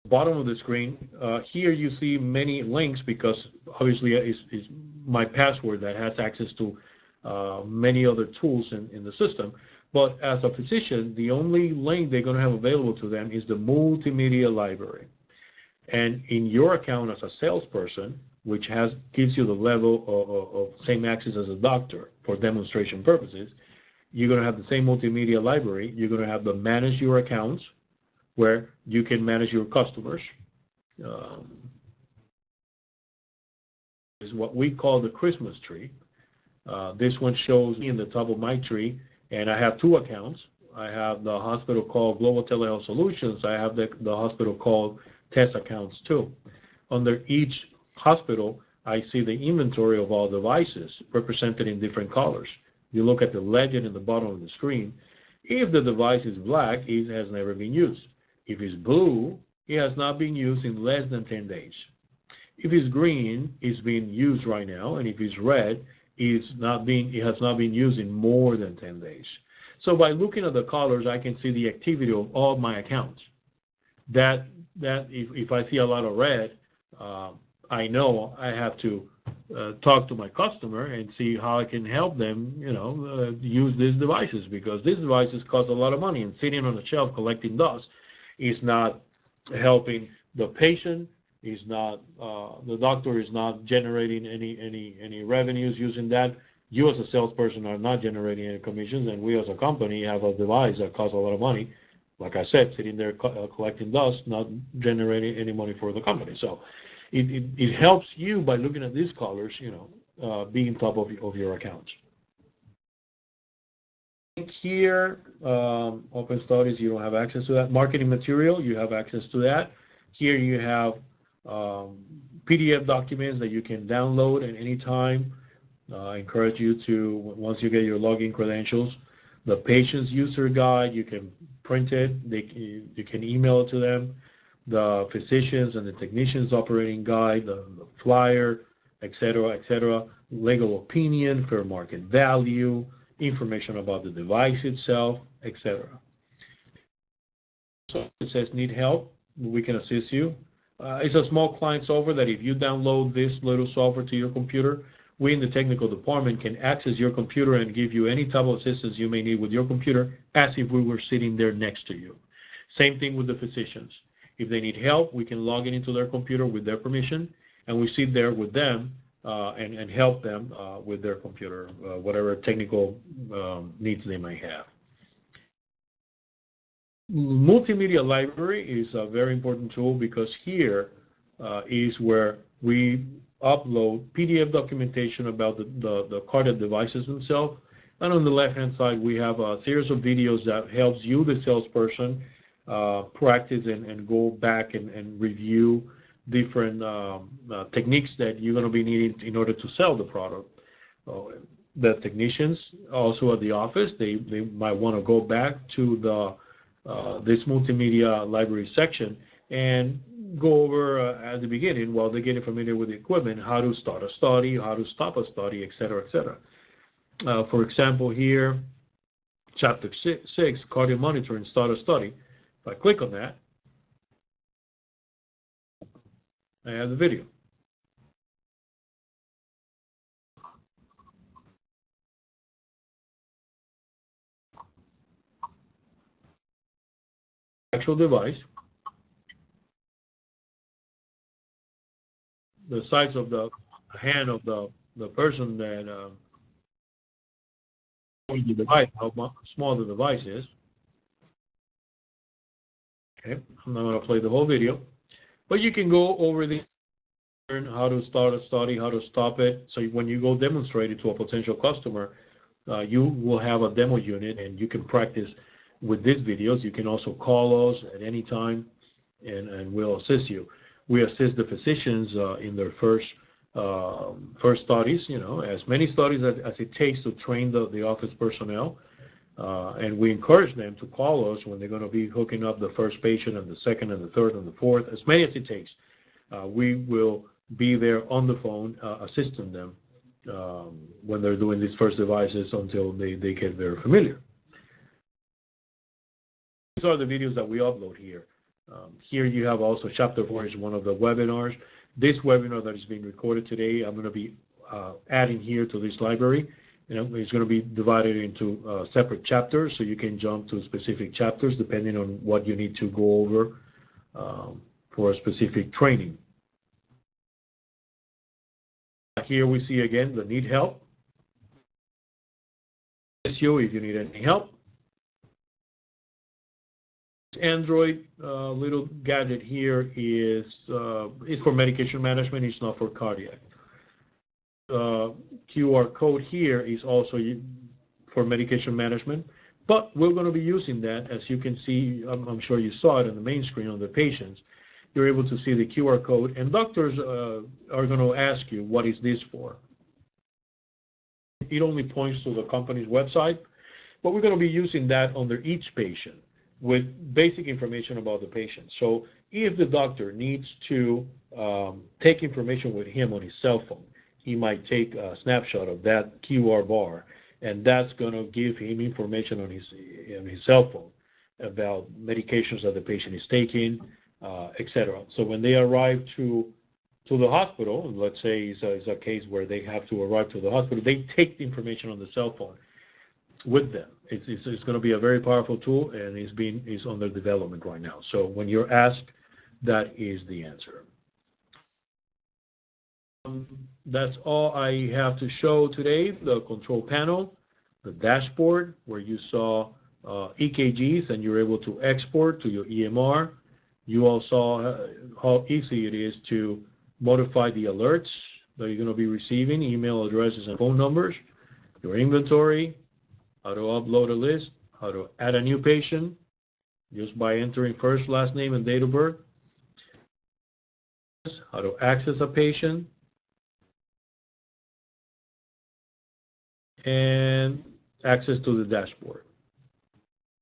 bottom of the screen, here you see many links because obviously is my password that has access to many other tools in the system. But as a physician, the only link they're going to have available to them is the multimedia library. And in your account as a salesperson, which gives you the level of same access as a doctor for demonstration purposes, you're going to have the same multimedia library. You're going to have the manage your accounts, where you can manage your customers. Um, is what we call the Christmas tree. This one shows me in the top of my tree, and I have two accounts. I have the hospital called Global Telehealth Solutions. I have the hospital called Test Accounts too. Under each hospital, I see the inventory of all devices represented in different colors. You look at the legend in the bottom of the screen. If the device is black, it has never been used. If it's blue, it has not been used in less than 10 days. If it's green, it's being used right now, and if it's red, it has not been used in more than 10 days. So by looking at the colors, I can see the activity of all my accounts. That if I see a lot of red, uh, I know I have to talk to my customer and see how I can help them, use these devices, because these devices cost a lot of money, and sitting on the shelf collecting dust is not helping the patient. Is not The doctor is not generating any revenues using that. You as a salesperson are not generating any commissions, and we as a company have a device that costs a lot of money. Like I said, sitting there collecting dust, not generating any money for the company. So it helps you by looking at these colors, being top of your accounts. Here, open studies, you don't have access to that. Marketing material, you have access to that. Here you have PDF documents that you can download at any time. I encourage you to, once you get your login credentials, the patient's user guide, you can print it, you can email it to them. The physicians and the technicians operating guide, the flyer, etc., legal opinion, fair market value, information about the device itself, etc. So it says need help, we can assist you. It's a small client software that if you download this little software to your computer, we in the technical department can access your computer and give you any type of assistance you may need with your computer as if we were sitting there next to you. Same thing with the physicians. If they need help, we can log in into their computer with their permission, and we sit there with them and help them with their computer, whatever technical needs they may have. Multimedia library is a very important tool because here is where we upload PDF documentation about the cardiac devices themselves. And on the left-hand side, we have a series of videos that helps you, the salesperson, practice and go back and review different techniques that you're going to be needing in order to sell the product. The technicians also at the office, they might want to go back to this multimedia library section and go over at the beginning while they're getting familiar with the equipment, how to start a study, how to stop a study, etc., etc. For example, here, chapter 6, cardio monitoring, start a study. If I click on that, I have the video. Actual device, the size of the hand of the person that the device, how small the device is. Okay, I'm not going to play the whole video, but you can go over the learn how to start a study, how to stop it. So when you go demonstrate it to a potential customer, you will have a demo unit and you can practice with these videos. You can also call us at any time and we'll assist you. We assist the physicians in their first studies, as many studies as it takes to train the office personnel. And we encourage them to call us when they're going to be hooking up the first patient and the second and the third and the fourth, as many as it takes. We will be there on the phone assisting them when they're doing these first devices until they get very familiar. These are the videos that we upload here. Here you have also chapter 4 is one of the webinars. This webinar that is being recorded today, I'm going to be adding here to this library. It's going to be divided into separate chapters, so you can jump to specific chapters depending on what you need to go over for a specific training. Here we see again the need help. SEO if you need any help. Android little gadget here is for medication management. It's not for cardiac. QR code here is also for medication management, but we're going to be using that. As you can see, I'm sure you saw it on the main screen on the patients. You're able to see the QR code, and doctors are going to ask you, what is this for? It only points to the company's website, but we're going to be using that under each patient with basic information about the patient. So if the doctor needs to take information with him on his cell phone, he might take a snapshot of that QR bar, and that's going to give him information on his cell phone about medications that the patient is taking, etc. So when they arrive to the hospital, let's say it's a case where they have to arrive to the hospital, they take the information on the cell phone with them. It's going to be a very powerful tool, and it's under development right now. So when you're asked, that is the answer. That's all I have to show today. The control panel, the dashboard where you saw EKGs and you're able to export to your EMR. You all saw how easy it is to modify the alerts that you're going to be receiving, email addresses and phone numbers, your inventory, how to upload a list, how to add a new patient just by entering first, last name, and date of birth, how to access a patient, and access to the dashboard.